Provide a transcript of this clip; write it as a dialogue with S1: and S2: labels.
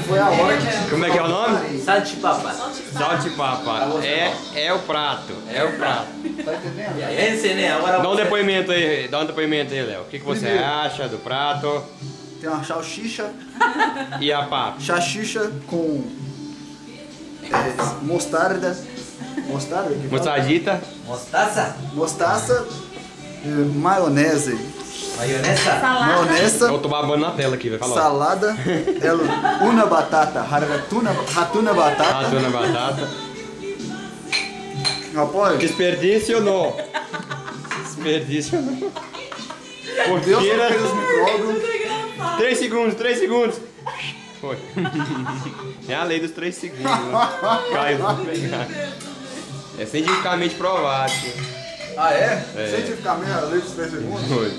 S1: foi a hora que...
S2: Como é que é o nome?
S3: Salchipapa.
S2: Salchipapa. É o prato. É o prato.
S1: Tá entendendo?
S3: Eu ensinei, agora
S2: Dá um depoimento aí, Léo. O que você
S1: Primeiro.
S2: acha do prato?
S1: Tem uma salsicha,
S2: E a papa?
S1: chachicha com mostarda. Mostarda? que fala?
S2: Mostardita?
S3: mostaça,
S1: Mostaça, maionese.
S3: maionesa,
S2: Eu
S1: Maionese,
S2: tô babando na tela aqui, vai falar.
S1: salada, una batata, ratuna batata.
S2: Rato na batata.
S1: Rapaz,
S2: Desperdício não. Desperdício não.
S1: Deus
S2: Porqueira.
S1: fez os micróbios.
S2: 3 segundos. Foi. É a lei dos 3 segundos. Né? Caiu. É cientificamente provado.
S1: Ah, é?
S2: É.
S1: Cientificamente, a lei dos 3 segundos.
S2: Foi.